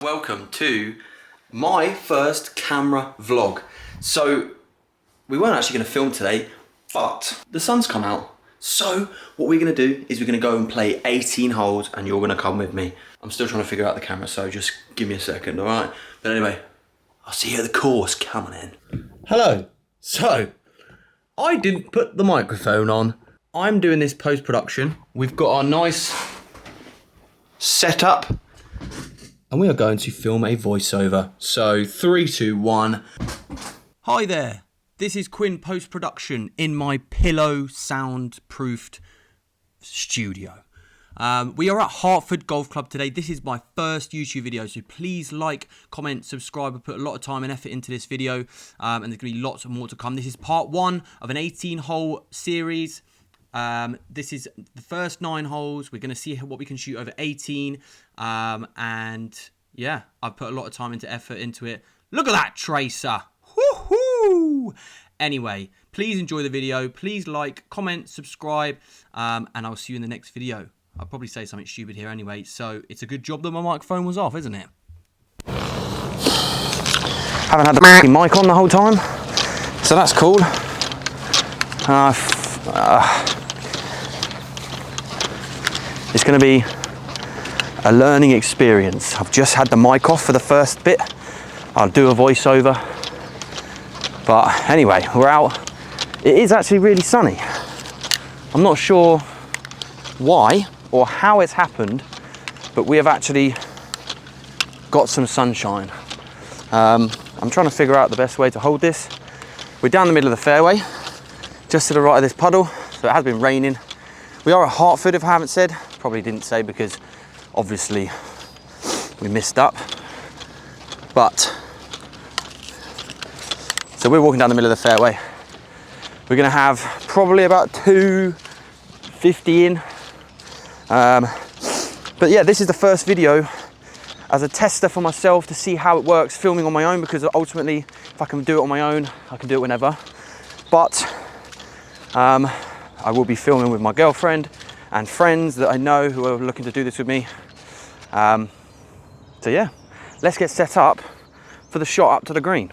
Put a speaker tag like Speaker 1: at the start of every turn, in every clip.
Speaker 1: Welcome to my first camera vlog. So we weren't actually going to film today, but the sun's come out. So what we're going to do is we're going to go and play 18 holes and you're going to come with me. I'm still trying to figure out the camera, so just give me a second, all right? But anyway, I'll see you at the course. Come on in. Hello. So I didn't put the microphone on. I'm doing this post-production. We've got our nice setup. And we are going to film a voiceover. So 3, 2, 1. Hi there. This is Quinn post-production in my pillow soundproofed studio. We are at Hertford Golf Club today. This is my first YouTube video, so please like, comment, subscribe. I put a lot of time and effort into this video, and there's going to be lots more to come. This is part 1 of an 18-hole series. This is the first 9 holes. We're going to see what we can shoot over 18. And yeah, I've put a lot of time into effort into it. Look at that tracer. Woohoo! Anyway, please enjoy the video. Please like, comment, subscribe, and I'll see you in the next video. I'll probably say something stupid here anyway, so it's a good job that my microphone was off, isn't it? Haven't had the mic on the whole time, so that's cool. It's going to be a learning experience. I've just had the mic off for the first bit. I'll do a voiceover. But anyway, we're out. It is actually really sunny. I'm not sure why or how it's happened, but we have actually got some sunshine. I'm trying to figure out the best way to hold this. We're down the middle of the fairway, just to the right of this puddle, so it has been raining. We are at Hertford, if I haven't said. Probably didn't say because obviously we missed up. But, so we're walking down the middle of the fairway. We're gonna have probably about 250 in. But yeah, this is the first video as a tester for myself to see how it works filming on my own, because ultimately, if I can do it on my own, I can do it whenever. But I will be filming with my girlfriend and friends that I know who are looking to do this with me. So yeah, let's get set up for the shot up to the green.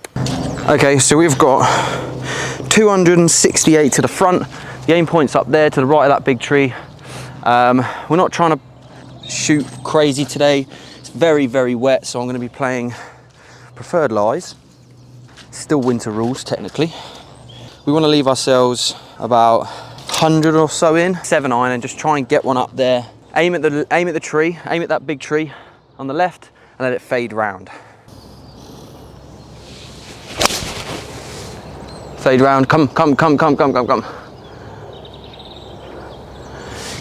Speaker 1: Okay, so we've got 268 to the front. The aim point's up there to the right of that big tree. We're not trying to shoot crazy today. It's very, very wet, so I'm going to be playing preferred lies. Still winter rules, technically. We want to leave ourselves about 100 or so in, 7-iron, and just try and get one up there. Aim at the tree, aim at that big tree on the left, and let it fade round. Fade round, come.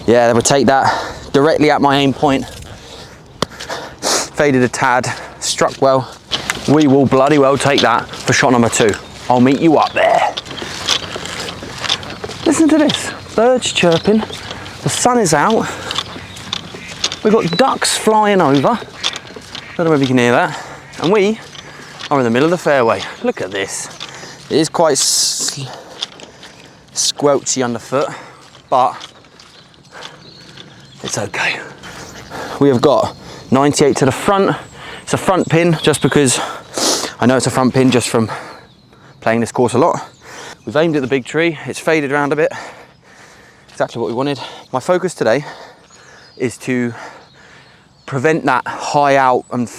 Speaker 1: Yeah, we'll take that directly at my aim point. Faded a tad, struck well. We will bloody well take that for shot number 2. I'll meet you up there. Listen to this, birds chirping, the sun is out, we've got ducks flying over, don't know if you can hear that, and we are in the middle of the fairway. Look at this, it is quite squelchy underfoot, but it's okay. We have got 98 to the front. It's a front pin just because I know it's a front pin just from playing this course a lot. We've aimed at the big tree, it's faded around a bit. Exactly what we wanted. My focus today is to prevent that high out and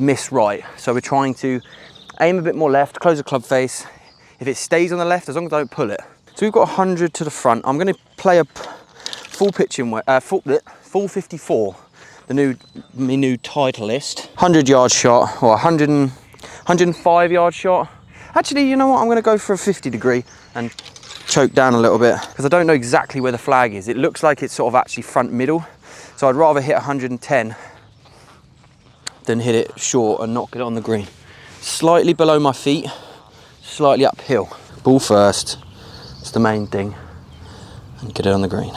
Speaker 1: miss right. So we're trying to aim a bit more left, close the club face. If it stays on the left, as long as I don't pull it. So we've got 100 to the front. I'm going to play a full pitching, full 54, the new Titleist. 100-yard shot, or 105-yard shot. Actually, you know what? I'm going to go for a 50 degree and choke down a little bit because I don't know exactly where the flag is. It looks like it's sort of actually front middle. So I'd rather hit 110 than hit it short and not get it on the green. Slightly below my feet, slightly uphill. Ball first, it's the main thing. And get it on the green.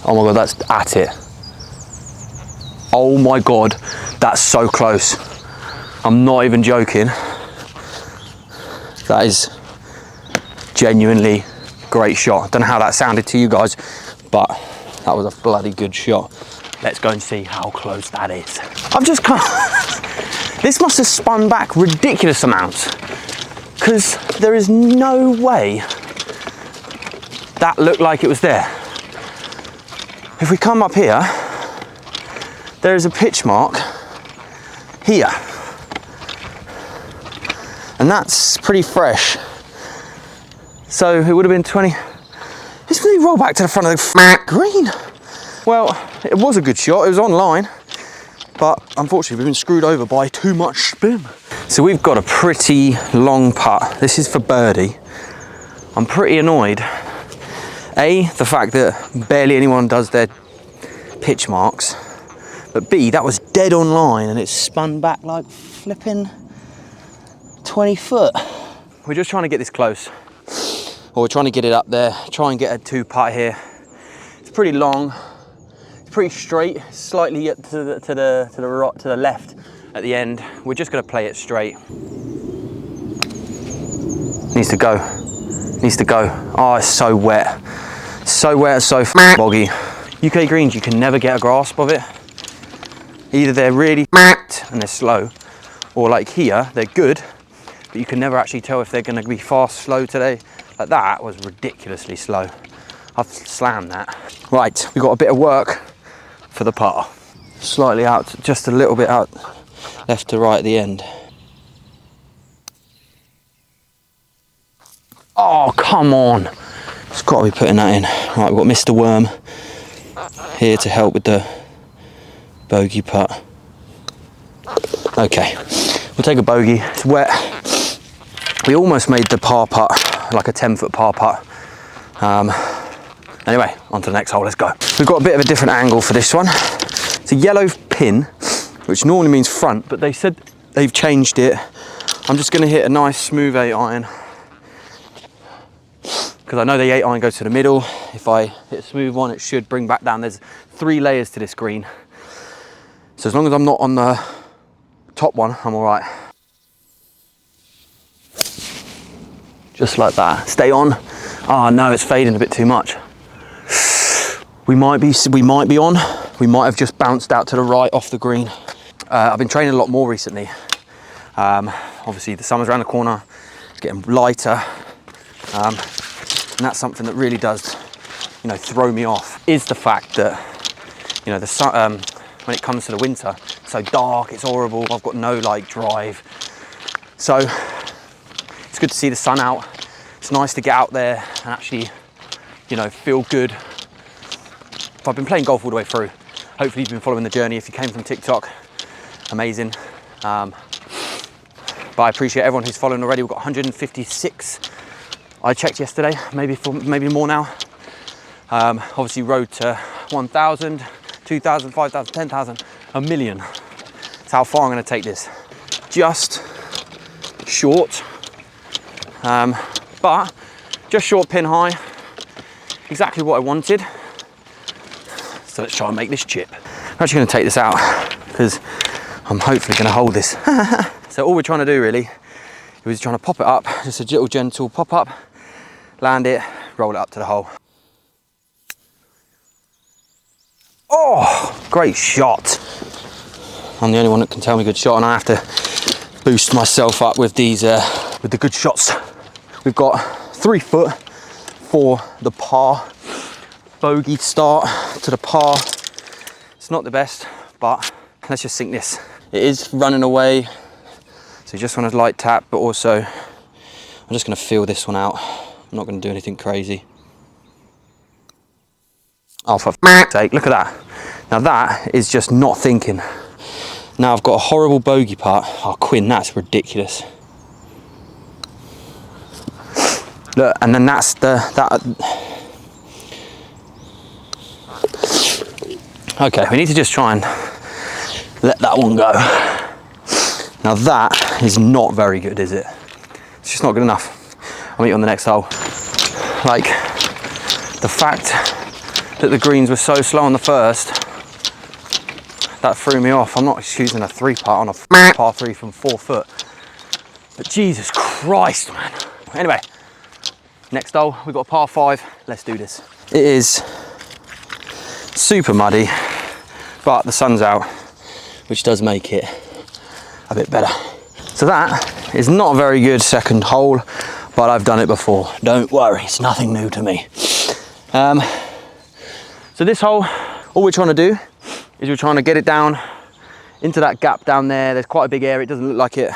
Speaker 1: Oh my God, that's at it. Oh my God, that's so close. I'm not even joking. That is genuinely great shot. Don't know how that sounded to you guys, but That was a bloody good shot. Let's go and see how close that is. I've just come. This must have spun back ridiculous amounts, because there is no way that looked like it was there. If we come up here, there is a pitch mark here, and that's pretty fresh. So it would have been 20. It's really roll back to the front of the green. Well, it was a good shot, it was online, but unfortunately we've been screwed over by too much spin. So we've got a pretty long putt. This is for birdie. I'm pretty annoyed. A, the fact that barely anyone does their pitch marks, but B, that was dead on line and it spun back like flipping 20 foot. We're just trying to get this close, or we're trying to get it up there, try and get a 2-putt here. It's pretty long. Pretty straight, slightly to the left at the end. We're just going to play it straight. Needs to go. Needs to go. Oh, it's so wet. So wet, so boggy. UK greens, you can never get a grasp of it. Either they're really and they're slow, or like here, they're good, but you can never actually tell if they're going to be fast, slow today. Like that was ridiculously slow. I've slammed that. Right, we've got a bit of work for the putt. Slightly out, just a little bit out, left to right at the end. Oh, come on. It's got to be putting that in. Right, we've got Mr. Worm here to help with the bogey putt. Okay, we'll take a bogey. It's wet. We almost made the par putt, like a 10-foot par putt. Anyway, on to the next hole, let's go. We've got a bit of a different angle for this one. It's a yellow pin, which normally means front, but they said they've changed it. I'm just gonna hit a nice smooth 8-iron, because I know the 8-iron goes to the middle. If I hit a smooth one, it should bring back down. There's 3 layers to this green. So as long as I'm not on the top one, I'm all right. Just like that, stay on. Oh no, it's fading a bit too much. We might be on. We might have just bounced out to the right off the green. I've been training a lot more recently. Obviously the summer's around the corner, it's getting lighter. And that's something that really does, you know, throw me off, is the fact that, you know, the sun, when it comes to the winter, it's so dark, it's horrible. I've got no like drive. So it's good to see the sun out. It's nice to get out there and actually, you know, feel good. I've been playing golf all the way through. Hopefully you've been following the journey. If you came from TikTok, amazing. But I appreciate everyone who's following already. We've got 156. I checked yesterday, maybe more now. Obviously road to 1,000, 2,000, 5,000, 10,000, a million. That's how far I'm gonna take this. Just short, but just short pin high. Exactly what I wanted. So let's try and make this chip. I'm actually going to take this out because I'm hopefully going to hold this. So all we're trying to do really is trying to pop it up, just a little gentle pop up, land it, roll it up to the hole. Oh, great shot. I'm the only one that can tell me good shot, and I have to boost myself up with these, with the good shots. We've got 3 foot for the par. Bogey start to the par. It's not the best, but let's just sink this. It is running away, so you just want to light tap, but also I'm just going to feel this one out. I'm not going to do anything crazy. Oh, for f***'s sake, look at that. Now that is just not thinking. Now I've got a horrible bogey putt. Oh, Quinn, that's ridiculous. Look, and then that's that. Okay, we need to just try and let that one go. Now that is not very good, is it? It's just not good enough. I'll meet you on the next hole. Like, the fact that the greens were so slow on the first, that threw me off. I'm not choosing a 3-putt on a par 3 from 4 foot. But Jesus Christ, man. Anyway, next hole, we've got a par 5. Let's do this. It is super muddy, but the sun's out, which does make it a bit better. So that is not a very good second hole, but I've done it before. Don't worry, it's nothing new to me. So this hole, all we're trying to do is we're trying to get it down into that gap down there. There's quite a big area, it doesn't look like it.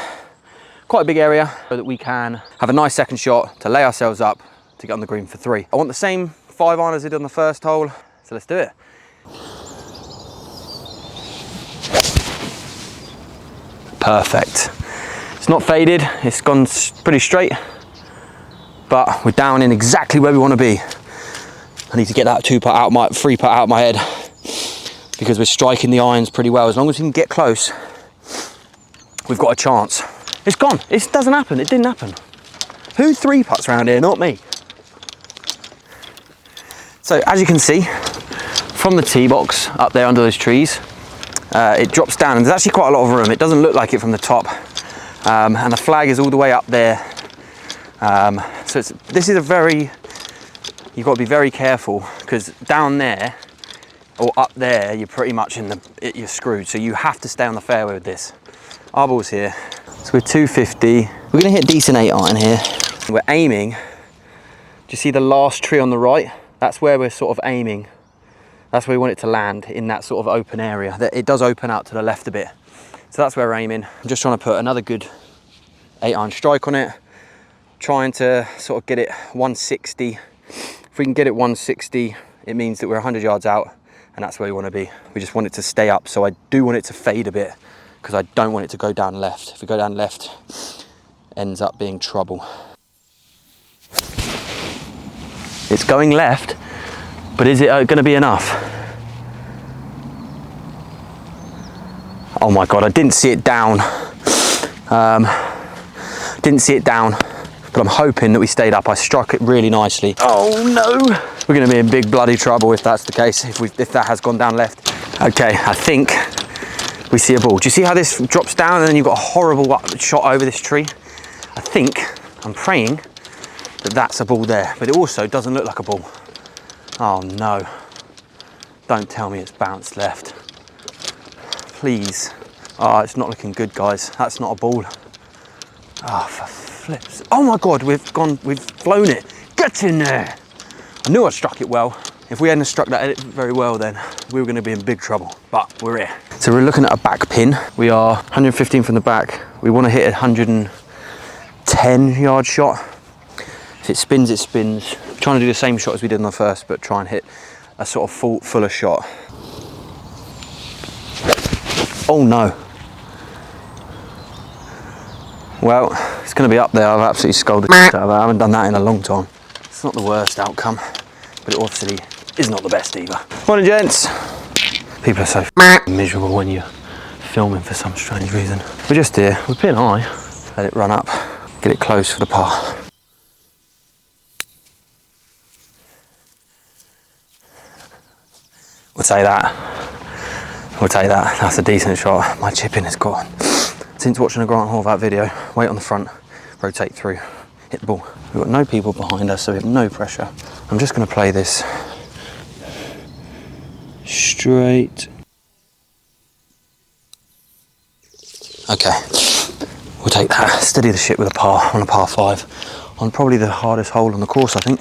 Speaker 1: Quite a big area so that we can have a nice second shot to lay ourselves up to get on the green for 3. I want the same 5-iron as I did on the first hole, so let's do it. Perfect. It's not faded, it's gone pretty straight, but we're down in exactly where we want to be. I need to get that 2-putt out, 3-putt out of my head, because we're striking the irons pretty well. As long as we can get close, we've got a chance. It's gone. It doesn't happen. It didn't happen. Who 3-putts around here? Not me. So as you can see, from the tee box up there under those trees, it drops down, and there's actually quite a lot of room. It doesn't look like it from the top, and the flag is all the way up there. So this is a very, you've got to be very careful, because down there or up there, you're pretty much you're screwed. So you have to stay on the fairway with this. Our ball's here. So we're 250. We're gonna hit decent 8-iron here. We're aiming. Do you see the last tree on the right? That's where we're sort of aiming. That's where we want it to land, in that sort of open area. It does open out to the left a bit. So that's where we're aiming. I'm just trying to put another good 8-iron strike on it. Trying to sort of get it 160. If we can get it 160, it means that we're 100 yards out, and that's where we want to be. We just want it to stay up, so I do want it to fade a bit, because I don't want it to go down left. If we go down left, ends up being trouble. It's going left, but is it going to be enough? Oh my God, I didn't see it down. Didn't see it down, but I'm hoping that we stayed up. I struck it really nicely. Oh no! We're going to be in big bloody trouble if that's the case, if that has gone down left. Okay, I think we see a ball. Do you see how this drops down and then you've got a horrible shot over this tree? I'm praying that that's a ball there, but it also doesn't look like a ball. Oh no. Don't tell me it's bounced left. Please. Oh, it's not looking good, guys. That's not a ball. Oh, for flips. Oh my God, we've flown it. Get in there. I knew I struck it well. If we hadn't struck that very well, then we were going to be in big trouble, but we're here. So we're looking at a back pin. We are 115 from the back. We want to hit a 110-yard shot. If it spins, it spins. I'm trying to do the same shot as we did on the first, but try and hit a sort of fuller shot. Oh no. Well, it's going to be up there. I've absolutely scolded the shit out of it. I haven't done that in a long time. It's not the worst outcome, but it obviously is not the best either. Morning, gents. People are so miserable when you're filming for some strange reason. We're just here. We're pin high. Let it run up. Get it close for the par. We'll take that. We'll take that. That's a decent shot. My chipping is gone. Since watching a Grant Horvath video, weight on the front, rotate through, hit the ball. We've got no people behind us, so we have no pressure. I'm just going to play this straight. Okay, we'll take that. Steady the ship with a par on a par 5. On probably the hardest hole on the course, I think.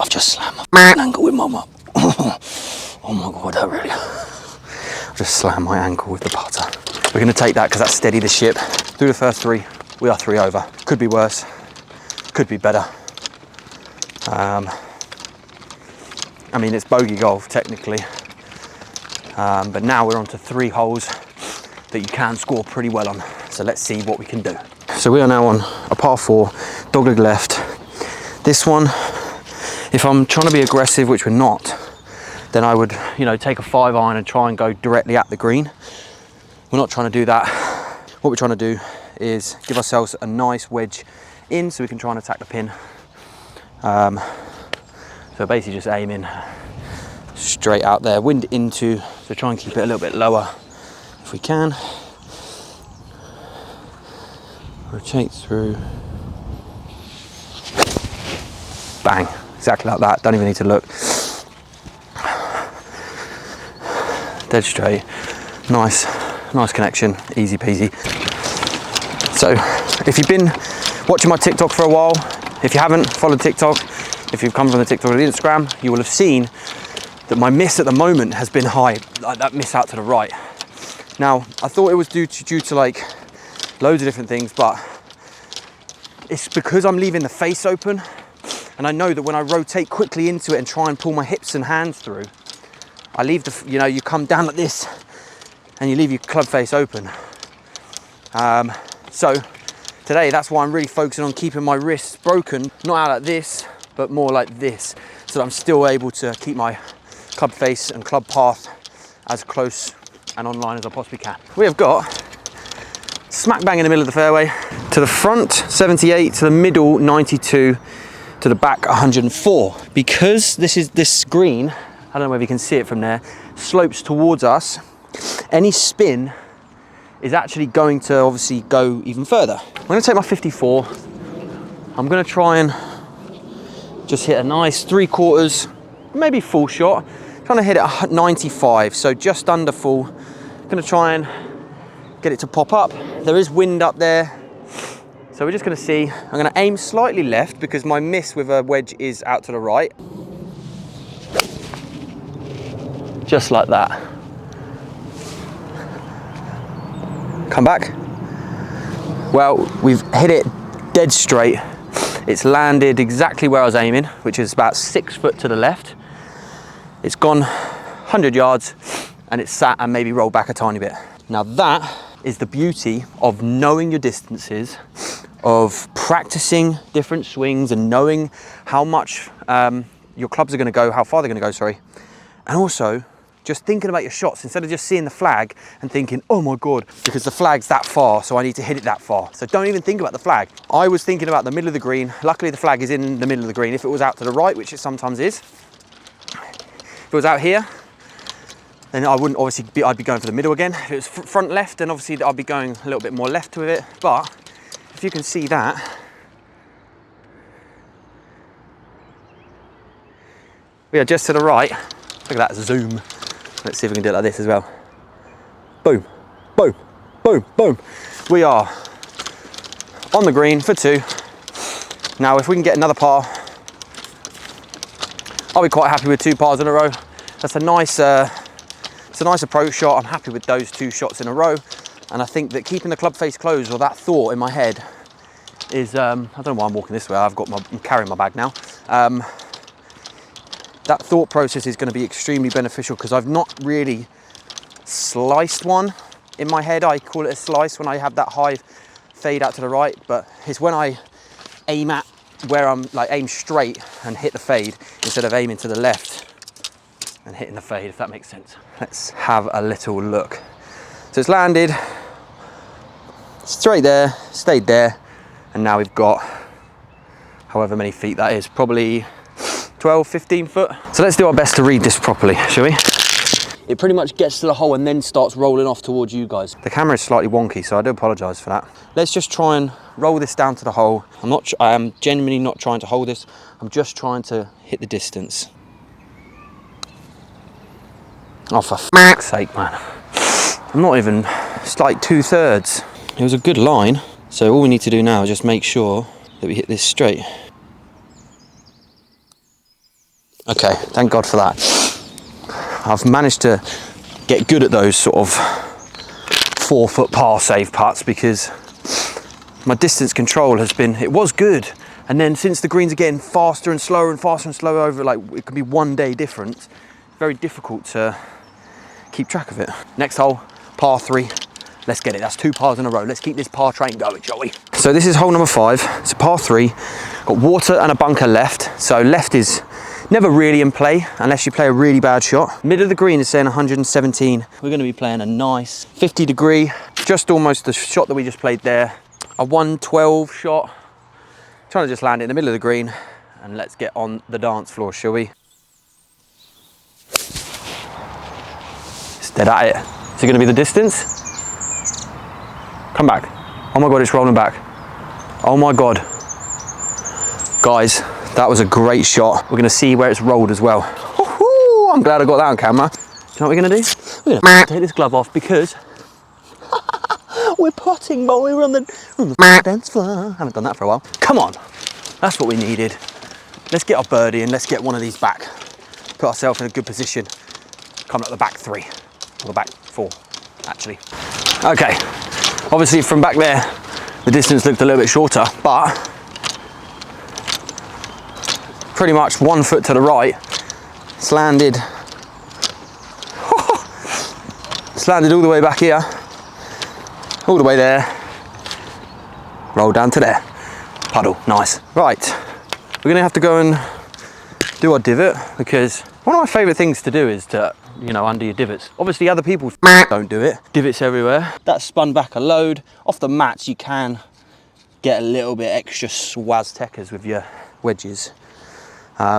Speaker 1: I've just slammed my ankle with my mum. Oh my God, that really... I've just slammed my ankle with the putter. We're going to take that because that's steady the ship. Through the first 3, we are 3 over. Could be worse, could be better. I mean, it's bogey golf technically, but now we're on to 3 holes that you can score pretty well on. So let's see what we can do. So we are now on a par 4, dogleg left. This one, if I'm trying to be aggressive, which we're not, then I would, take a 5-iron and try and go directly at the green. We're not trying to do that. What we're trying to do is give ourselves a nice wedge in so we can try and attack the pin. So basically just aiming straight out there, wind into, so try and keep it a little bit lower if we can. Rotate through. Bang, exactly like that, don't even need to look. dead straight. Nice connection, easy peasy. So if you've been watching my TikTok for a while, if you haven't followed TikTok, if you've come from the TikTok or the Instagram, you will have seen that my miss at the moment has been high, like that miss out to the right. Now, I thought it was due to like loads of different things, but it's because I'm leaving the face open, and I know that when I rotate quickly into it and try and pull my hips and hands through, I leave the, you know, you come down like this and you leave your club face open. So today, that's why I'm really focusing on keeping my wrists broken, not out like this, but more like this, so that I'm still able to keep my club face and club path as close and online as I possibly can. We have got smack bang in the middle of the fairway, to the front 78, to the middle 92, to the back 104. Because this green, I don't know whether you can see it from there, slopes towards us, any spin is actually going to obviously go even further. I'm gonna take my 54. I'm gonna try and just hit a nice 3/4, maybe full shot. Trying to hit it at 95, so just under full. Gonna try and get it to pop up. There is wind up there, so we're just gonna see. I'm gonna aim slightly left because my miss with a wedge is out to the right. Just like that. Come back. Well, we've hit it dead straight. It's landed exactly where I was aiming, which is about 6 foot to the left. It's gone 100 yards and it's sat and maybe rolled back a tiny bit. Now that is the beauty of knowing your distances, of practicing different swings and knowing how much your clubs are gonna go, how far they're gonna go, sorry. And also, just thinking about your shots instead of just seeing the flag and thinking, oh my God, because the flag's that far, so I need to hit it that far. So don't even think about the flag. I was thinking about the middle of the green. Luckily the flag is in the middle of the green. If it was out to the right, which it sometimes is, if it was out here, then I wouldn't obviously be, I'd be going for the middle again. If it was front left, then obviously I'd be going a little bit more left with it. But if you can see that, we are just to the right. Look at that zoom. Let's see if we can do it like this as well. Boom, boom, boom, boom. We are on the green for 2. Now, if we can get another par, I'll be quite happy with 2 pars in a row. That's a nice, it's a nice approach shot. I'm happy with those 2 shots in a row. And I think that keeping the club face closed, or that thought in my head, is, I don't know why I'm walking this way. I'm carrying my bag now. That thought process is going to be extremely beneficial because I've not really sliced one in my head. I call it a slice when I have that high fade out to the right, but it's when I aim at where I'm like aim straight and hit the fade instead of aiming to the left and hitting the fade, if that makes sense. Let's have a little look. So it's landed straight there, stayed there, and now we've got however many feet that is, probably 12, 15 foot. So let's do our best to read this properly, shall we? It pretty much gets to the hole and then starts rolling off towards you guys. The camera is slightly wonky, so I do apologize for that. Let's just try and roll this down to the hole. I am genuinely not trying to hold this. I'm just trying to hit the distance. Oh, for f***'s sake, man. I'm not even, it's like 2/3. It was a good line. So all we need to do now is just make sure that we hit this straight. Okay, thank God for that. I've managed to get good at those sort of 4-foot par save putts because my distance control has been, it was good. And then since the greens are getting faster and slower and faster and slower over, like it can be 1 day difference, very difficult to keep track of it. Next hole, par 3. Let's get it, that's 2 pars in a row. Let's keep this par train going, shall we? So this is hole number 5. It's a par 3. Got water and a bunker left. So left is never really in play unless you play a really bad shot. Middle of the green is saying 117. We're going to be playing a nice 50 degree, just almost the shot that we just played there. A 112 shot. Trying to just land it in the middle of the green, and let's get on the dance floor, shall we? It's dead at it. Is it going to be the distance? Come back. Oh my God, it's rolling back. Oh my God. Guys, that was a great shot. We're gonna see where it's rolled as well. I'm glad I got that on camera. know what we're gonna do? We're gonna take this glove off because we're potting, boy. We're on the dance floor. Haven't done that for a while. Come on, that's what we needed. Let's get our birdie and let's get one of these back. Put ourselves in a good position. Coming up the back 3, or the back 4, actually. Okay, obviously from back there, the distance looked a little bit shorter, but pretty much 1 foot to the right, it's landed. It's landed all the way back here, all the way there, roll down to there. Puddle, nice. Right, we're gonna have to go and do our divot because one of my favourite things to do is to, you know, undo your divots. Obviously other people don't do it. Divots everywhere. That's spun back a load. Off the mats you can get a little bit extra swaztekers with your wedges.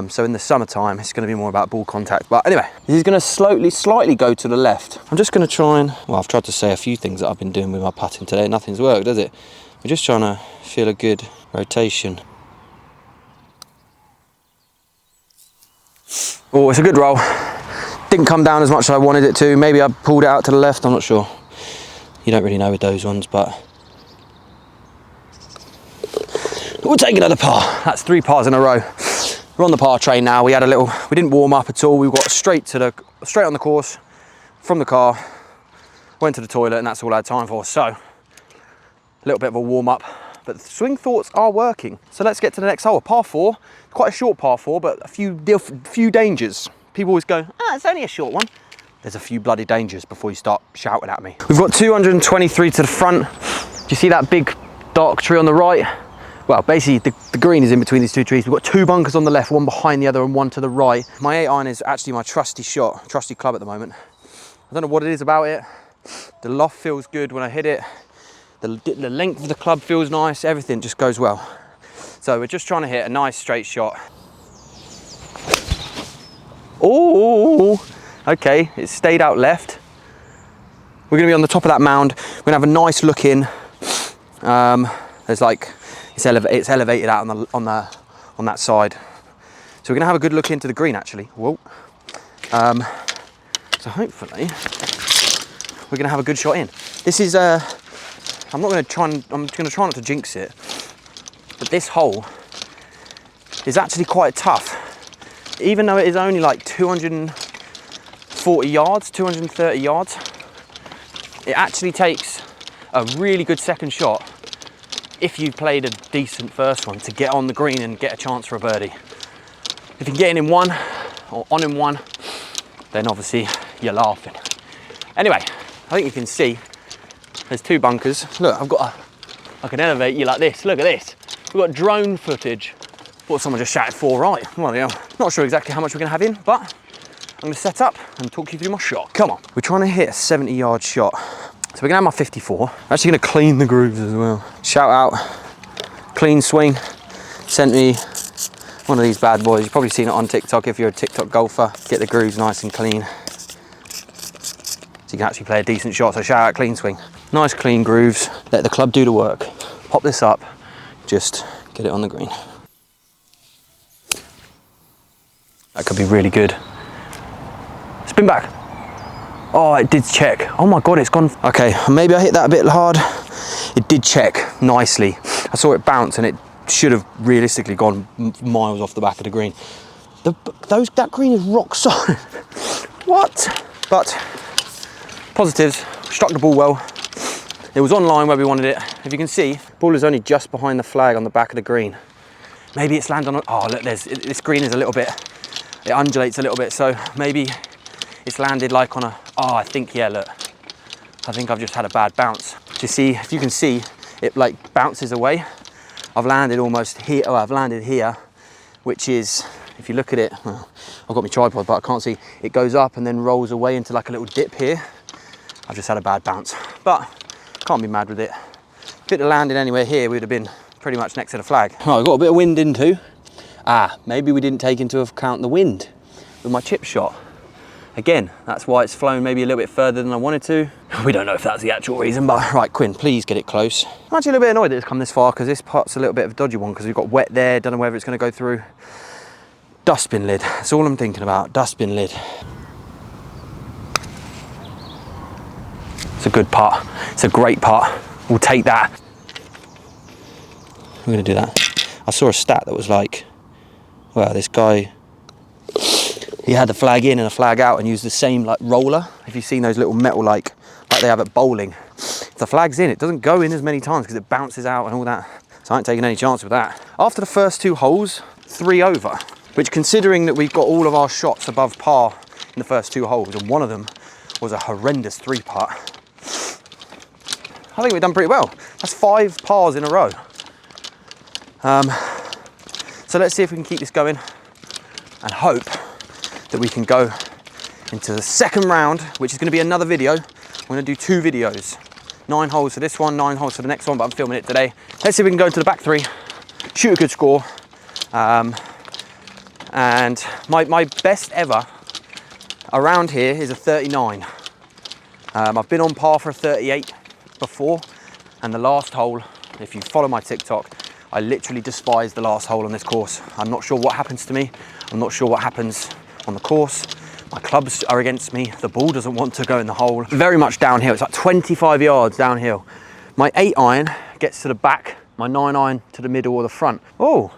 Speaker 1: So in the summertime, it's going to be more about ball contact. But anyway, this is going to slightly go to the left. I'm just going to try and, well, I've tried to say a few things that I've been doing with my putting today. Nothing's worked, does it? We're just trying to feel a good rotation. Oh, it's a good roll. Didn't come down as much as I wanted it to. Maybe I pulled it out to the left, I'm not sure. You don't really know with those ones, but we'll take another par. That's 3 pars in a row. We're on the par train now. We didn't warm up at all. We got straight on the course from the car, went to the toilet, and that's all I had time for. So, a little bit of a warm up, but the swing thoughts are working. So let's get to the next hole. Par 4, quite a short par 4, but a few dangers. People always go, it's only a short one. There's a few bloody dangers before you start shouting at me. We've got 223 to the front. Do you see that big dark tree on the right? Well, basically the green is in between these 2 trees. We've got 2 bunkers on the left, 1 behind the other and 1 to the right. My 8-iron is actually my trusty club at the moment. I don't know what it is about it. The loft feels good when I hit it. The length of the club feels nice. Everything just goes well. So we're just trying to hit a nice straight shot. Oh, okay, it stayed out left. We're gonna be on the top of that mound. We're gonna have a nice look in. There's like, it's elevated out on that side. So we're gonna have a good look into the green actually. Whoa. So hopefully we're gonna have a good shot in. This is I'm gonna try not to jinx it, but this hole is actually quite tough. Even though it is only like 240 yards, 230 yards, it actually takes a really good second shot if you played a decent first one to get on the green and get a chance for a birdie. If you can get in one or on in one, then obviously you're laughing. Anyway, I think you can see there's 2 bunkers. Look, I can elevate you like this. Look at this. We've got drone footage. Thought someone just shouted 4 right. Well, yeah, not sure exactly how much we're gonna have in, but I'm gonna set up and talk you through my shot. Come on. We're trying to hit a 70-yard shot. So we're gonna have my 54. I'm actually gonna clean the grooves as well. Shout out, Clean Swing, sent me one of these bad boys. You've probably seen it on TikTok if you're a TikTok golfer. Get the grooves nice and clean, so you can actually play a decent shot. So shout out Clean Swing. Nice clean grooves, let the club do the work. Pop this up, just get it on the green. That could be really good. Spin back. Oh, it did check. Oh my God, it's gone. Okay, maybe I hit that a bit hard. It did check nicely. I saw it bounce and it should have realistically gone miles off the back of the green. That green is rock solid. What? But positives, struck the ball well. It was on line where we wanted it. If you can see, ball is only just behind the flag on the back of the green. Maybe it's landed on, oh look, this green is a little bit, it undulates a little bit, so maybe it's landed like on a, oh, I think, yeah, look. I think I've just had a bad bounce. Do you see, if you can see, it like bounces away. I've landed almost here, oh, I've landed here, which is, if you look at it, well, I've got my tripod, but I can't see, it goes up and then rolls away into like a little dip here. I've just had a bad bounce, but can't be mad with it. If it had landed anywhere here, we would have been pretty much next to the flag. Right, I've got a bit of wind in too. Maybe we didn't take into account the wind with my chip shot. Again, that's why it's flown maybe a little bit further than I wanted to. We don't know if that's the actual reason, but right, Quinn, please get it close. I'm actually a little bit annoyed that it's come this far because this part's a little bit of a dodgy one because we've got wet there, don't know whether it's going to go through. Dustbin lid, that's all I'm thinking about, dustbin lid. It's a good putt. It's a great putt. We'll take that. We're gonna do that. I saw a stat that was like, well, this guy, he had the flag in and a flag out and used the same like roller. If you've seen those little metal like they have at bowling, if the flag's in, it doesn't go in as many times because it bounces out and all that. So I ain't taking any chance with that. After the first 2 holes, 3 over, which considering that we've got all of our shots above par in the first 2 holes, and one of them was a horrendous 3 putt, I think we've done pretty well. That's 5 pars in a row. So let's see if we can keep this going and hope that we can go into the second round, which is going to be another video. I'm going to do 2 videos. 9 holes for this one, 9 holes for the next one, but I'm filming it today. Let's see if we can go into the back 3, shoot a good score. And my best ever around here is a 39. I've been on par for a 38 before, and the last hole, if you follow my TikTok, I literally despise the last hole on this course. I'm not sure what happens to me. I'm not sure what happens on the course. My clubs are against me. The ball doesn't want to go in the hole. Very much downhill. It's like 25 yards downhill. My 8 iron gets to the back, my 9 iron to the middle or the front. Oh,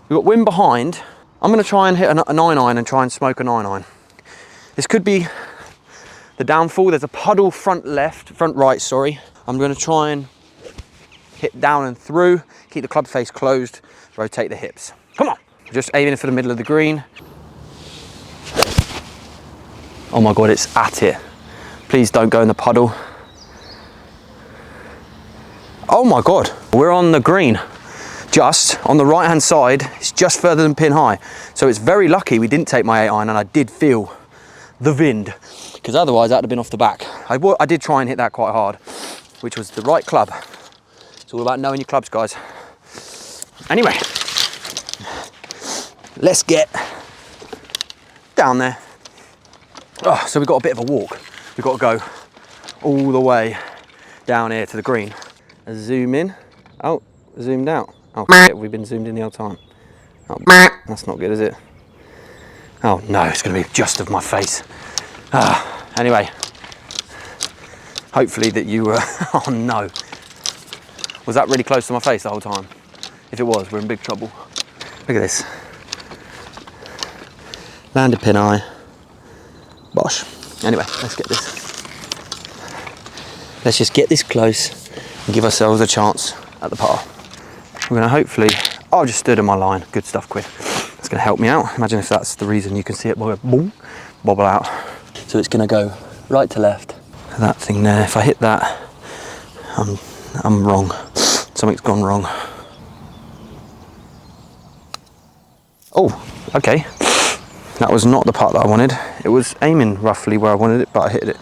Speaker 1: we've got wind behind. I'm gonna try and hit a 9 iron and try and smoke a 9 iron. This could be the downfall. There's a puddle front right, sorry. I'm gonna try and hit down and through, keep the club face closed, rotate the hips. Come on. Just aiming for the middle of the green. Oh my God, it's at it. Please don't go in the puddle. Oh my God, we're on the green. Just on the right hand side, it's just further than pin high. So it's very lucky we didn't take my 8 iron and I did feel the wind, because otherwise that'd have been off the back. I did try and hit that quite hard, which was the right club. It's all about knowing your clubs, guys. Anyway, let's get down there. Oh, so we've got a bit of a walk. We've got to go all the way down here to the green. Zoom in. Oh, zoomed out. Oh, shit, we've been zoomed in the whole time. Oh, that's not good, is it? Oh no, it's going to be just of my face. Anyway, hopefully that you were, oh no. Was that really close to my face the whole time? If it was, we're in big trouble. Look at this. Landed pin eye. Bosh. Anyway, let's get this. Let's just get this close and give ourselves a chance at the par. We're going to hopefully, oh, I just stood in my line. Good stuff, Quinn. That's going to help me out. Imagine if that's the reason you can see it boom, bobble out. So it's going to go right to left. That thing there, if I hit that, I'm wrong. Something's gone wrong. Oh, okay. That was not the part that I wanted. It was aiming roughly where I wanted it, but I hit it.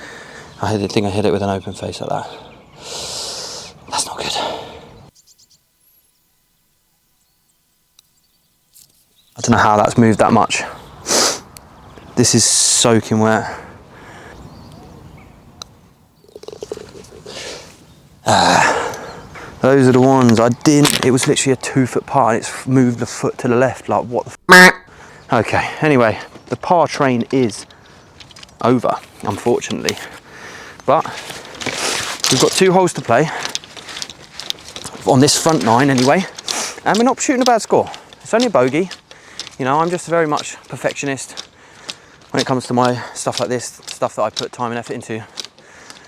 Speaker 1: I think I hit it with an open face like that. That's not good. I don't know how that's moved that much. This is soaking wet. Those are the ones I didn't. It was literally a 2-foot par and it's moved the foot to the left. Like, what the f? Okay, anyway, the par train is over, unfortunately. But we've got 2 holes to play on this front 9 anyway, and we're not shooting a bad score. It's only a bogey. You know, I'm just very much perfectionist when it comes to my stuff like this, stuff that I put time and effort into.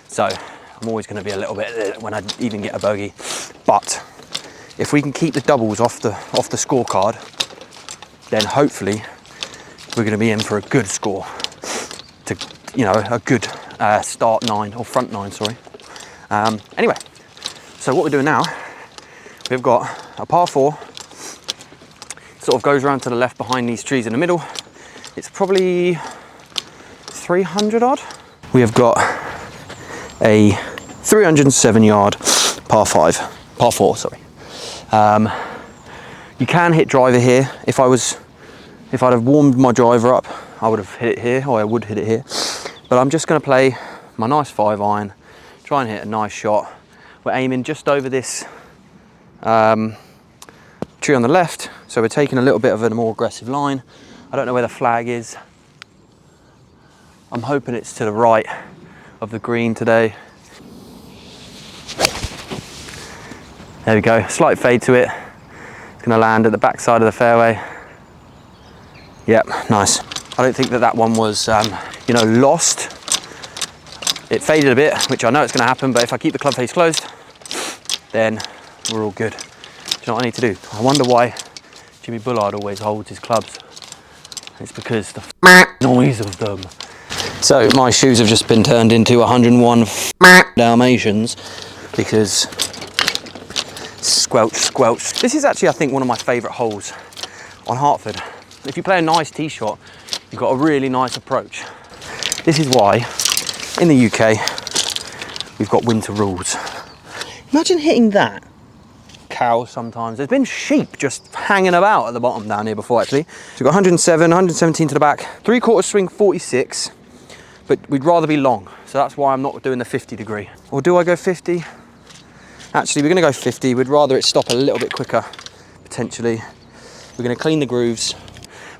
Speaker 1: So I'm always going to be a little bit when I even get a bogey. But if we can keep the doubles off the scorecard, then hopefully we're going to be in for a good score. To, you know, a good start 9 or front 9, sorry. Anyway, so what we're doing now, we've got a par 4. Sort of goes around to the left behind these trees in the middle. It's probably 300 odd. We have got a 307 yard par 4, sorry. You can hit driver here. If I'd have warmed my driver up, I would have hit it here, or I would hit it here. But I'm just going to play my nice 5 iron, try and hit a nice shot. We're aiming just over this tree on the left, so we're taking a little bit of a more aggressive line. I don't know where the flag is. I'm hoping it's to the right of the green today. There we go, slight fade to it. It's gonna land at the back side of the fairway. Yep, nice. I don't think that that one was, you know, lost. It faded a bit, which I know it's gonna happen, but if I keep the club face closed, then we're all good. Do you know what I need to do? I wonder why Jimmy Bullard always holds his clubs. It's because the noise of them. So my shoes have just been turned into 101 Dalmatians because squelch, squelch. This is actually, I think, one of my favourite holes on Hartford. If you play a nice tee shot, you've got a really nice approach. This is why in the UK we've got winter rules. Imagine hitting that. Cows sometimes. There's been sheep just hanging about at the bottom down here before actually. So we've got 107, 117 to the back. 3/4 swing 46, but we'd rather be long. So that's why I'm not doing the 50 degree. Or do I go 50? Actually, we're gonna go 50. We'd rather it stop a little bit quicker, potentially. We're gonna clean the grooves.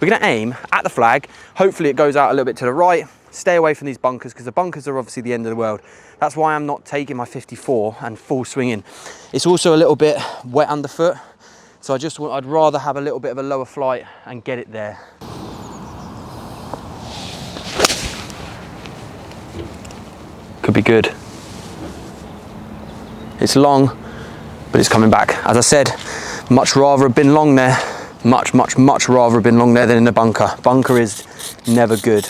Speaker 1: We're gonna aim at the flag. Hopefully it goes out a little bit to the right. Stay away from these bunkers because the bunkers are obviously the end of the world. That's why I'm not taking my 54 and full swinging. It's also a little bit wet underfoot. So I'd rather have a little bit of a lower flight and get it there. Could be good. It's long, but it's coming back. As I said, much rather have been long there. Much rather have been long there than in the bunker. Bunker is never good.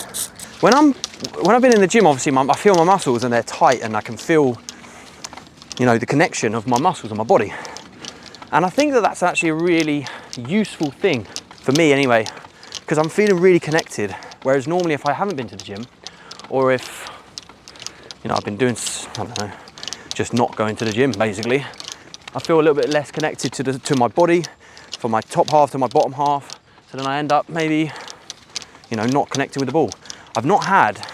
Speaker 1: When I've been in the gym, obviously I feel my muscles and they're tight and I can feel, you know, the connection of my muscles on my body. And I think that that's actually a really useful thing for me anyway, because I'm feeling really connected. Whereas normally if I haven't been to the gym, or if, you know, I've been doing, I don't know, just not going to the gym basically, I feel a little bit less connected to my body, from my top half to my bottom half. So then I end up maybe, you know, not connecting with the ball. I've had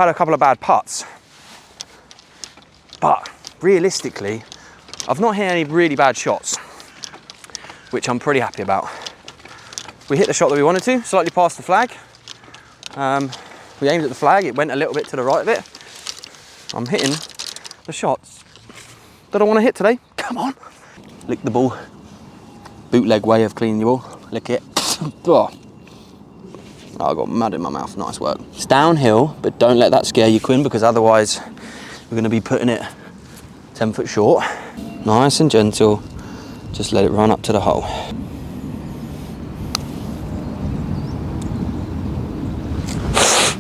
Speaker 1: a couple of bad putts, but realistically, I've not hit any really bad shots, which I'm pretty happy about. We hit the shot that we wanted to, slightly past the flag. We aimed at the flag, it went a little bit to the right of it. I'm hitting the shots that I want to hit today. Come on. Lick the ball. Bootleg way of cleaning your ball. Lick it. Oh, I got mud in my mouth. Nice work. It's downhill, but don't let that scare you, Quinn, because otherwise we're going to be putting it 10 foot short. Nice and gentle. Just let it run up to the hole.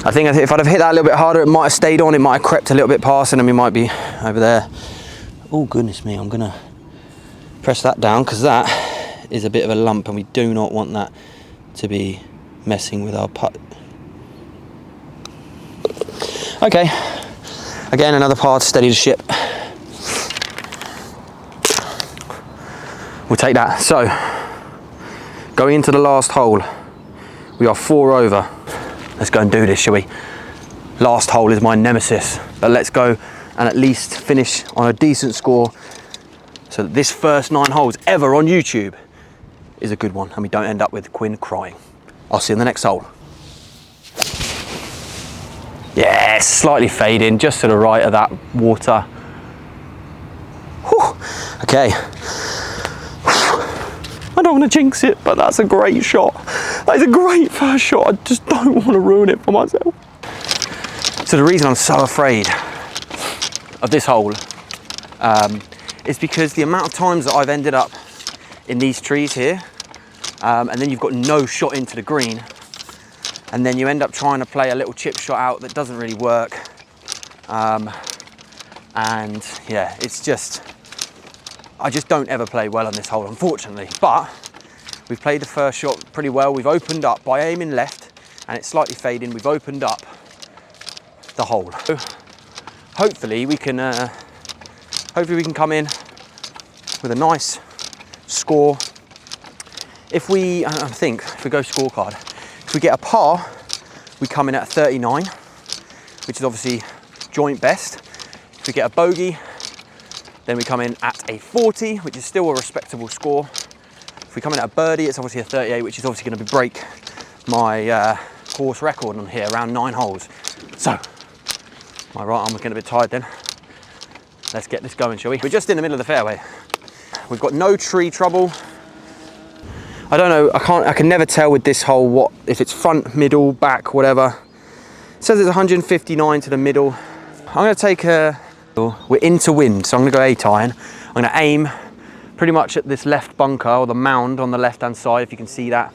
Speaker 1: I think if I'd have hit that a little bit harder, it might have stayed on. It might have crept a little bit past, and then we might be over there. Oh, goodness me. I'm going to press that down because that is a bit of a lump, and we do not want that to be messing with our putt. Okay, again another par to steady the ship. We'll take that. So going into the last hole, we are 4 over. Let's go and do this, shall we? Last hole is my nemesis, but let's go and at least finish on a decent score so that this first 9 holes ever on YouTube is a good one and we don't end up with Quinn crying. I'll see you in the next hole. Yes, slightly fading, just to the right of that water. Whew. Okay. I don't want to jinx it, but that's a great shot. That is a great first shot. I just don't want to ruin it for myself. So the reason I'm so afraid of this hole is because the amount of times that I've ended up in these trees here, and then you've got no shot into the green, and then you end up trying to play a little chip shot out that doesn't really work. And yeah, it's just, I just don't ever play well on this hole, unfortunately. But we've played the first shot pretty well. We've opened up by aiming left, and it's slightly fading. We've opened up the hole. So hopefully we can come in with a nice score. If we, I think, if we go scorecard, if we get a par, we come in at 39, which is obviously joint best. If we get a bogey, then we come in at a 40, which is still a respectable score. If we come in at a birdie, it's obviously a 38, which is obviously going to break my course record on here, around 9 holes. So My right arm was getting a bit tired then. Let's get this going, shall we? We're just in the middle of the fairway. We've got no tree trouble. I don't know, I can never tell with this hole what, if it's front, middle, back, whatever. It says it's 159 to the middle. I'm gonna take we're into wind, so I'm gonna go 8-iron. I'm gonna aim pretty much at this left bunker, or the mound on the left-hand side, if you can see that.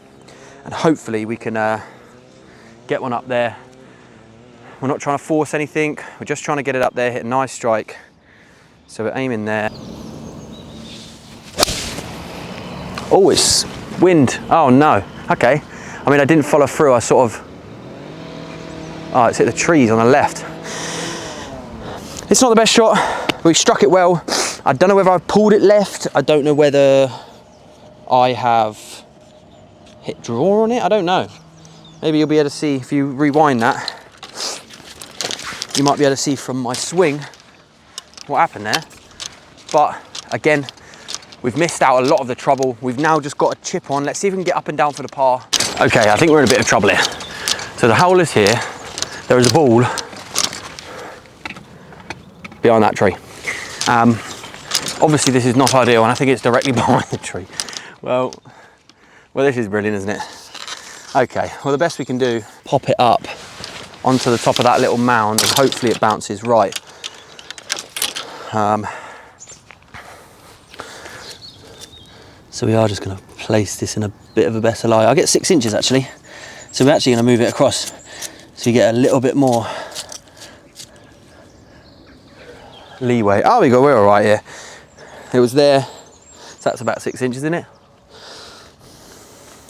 Speaker 1: And hopefully we can get one up there. We're not trying to force anything. We're just trying to get it up there, hit a nice strike. So we're aiming there. Oh, it's wind. Oh no. Okay. I mean, I didn't follow through. I sort of... Oh, it's hit the trees on the left. It's not the best shot, but we struck it well. I don't know whether I've pulled it left. I don't know whether I have hit draw on it. I don't know. Maybe you'll be able to see if you rewind that. You might be able to see from my swing what happened there. But again, we've missed out a lot of the trouble. We've now just got a chip on. Let's see if we can get up and down for the par. Okay, I think we're in a bit of trouble here. So the hole is here. There is a ball behind that tree. Obviously this is not ideal, and I think it's directly behind the tree. Well, this is brilliant, isn't it? Okay, well the best we can do, pop it up onto the top of that little mound, and hopefully it bounces right. So we are just going to place this in a bit of a better lie. I get 6 inches actually, so we're actually going to move it across so you get a little bit more leeway. Oh, we're all right here. It was there, so that's about 6 inches, isn't it?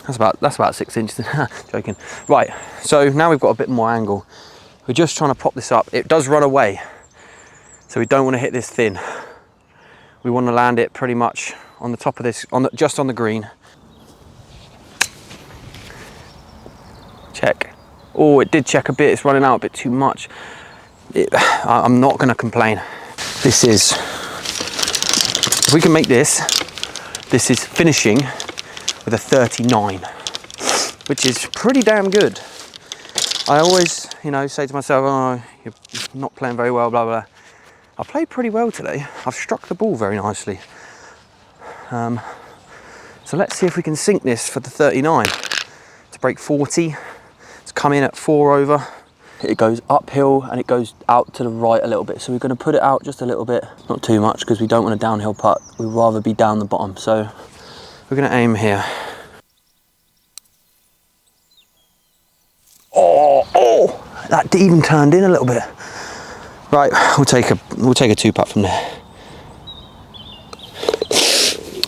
Speaker 1: That's about 6 inches. Joking. Right, so now we've got a bit more angle. We're just trying to pop this up. It does run away, so we don't want to hit this thin. We want to land it pretty much on the top of this, just on the green. Check. Oh, it did check a bit. It's running out a bit too much. I'm not going to complain. This is, if we can make this is finishing with a 39, which is pretty damn good. I always, say to myself, oh, you're not playing very well, blah, blah. I played pretty well today. I've struck the ball very nicely. So let's see if we can sink this for the 39 to break 40. It's come in at 4 over. It goes uphill and it goes out to the right a little bit. So we're going to put it out just a little bit, not too much, because we don't want a downhill putt. We'd rather be down the bottom. So we're going to aim here. Oh, that even turned in a little bit. Right, we'll take a 2 putt from there.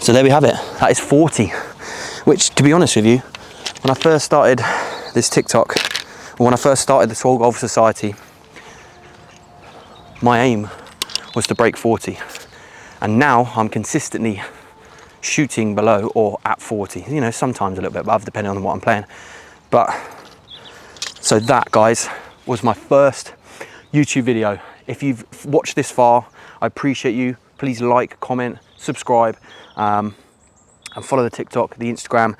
Speaker 1: So there we have it. That is 40, which, to be honest with you, when I first started this TikTok, or when I first started the Tall Golf Society, my aim was to break 40, and now I'm consistently shooting below or at 40. Sometimes a little bit above, depending on what I'm playing. But so that, guys, was my first YouTube video. If you've watched this far, I appreciate you. Please like, comment, subscribe, and follow the TikTok, the Instagram.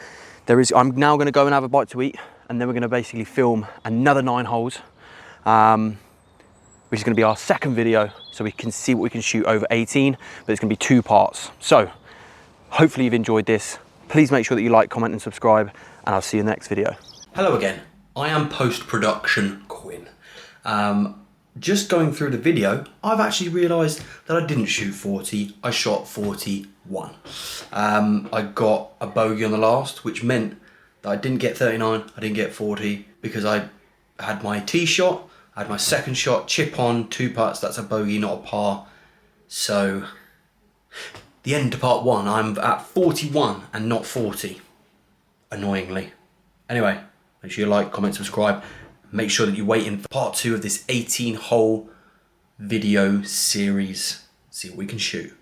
Speaker 1: I'm now going to go and have a bite to eat, and then we're going to basically film another 9 holes, which is going to be our second video, so we can see what we can shoot over 18, but it's going to be 2 parts. So hopefully you've enjoyed this. Please make sure that you like, comment, and subscribe, and I'll see you in the next video. Hello again. I am post-production Quinn. Just going through the video, I've actually realised that I didn't shoot 40, I shot 41. I got a bogey on the last, which meant that I didn't get 39, I didn't get 40, because I had my tee shot, I had my second shot, chip on, 2 putts, that's a bogey, not a par. So, the end to part 1, I'm at 41 and not 40, annoyingly. Anyway, make sure you like, comment, subscribe. Make sure that you wait in for part 2 of this 18-hole video series. See what we can shoot.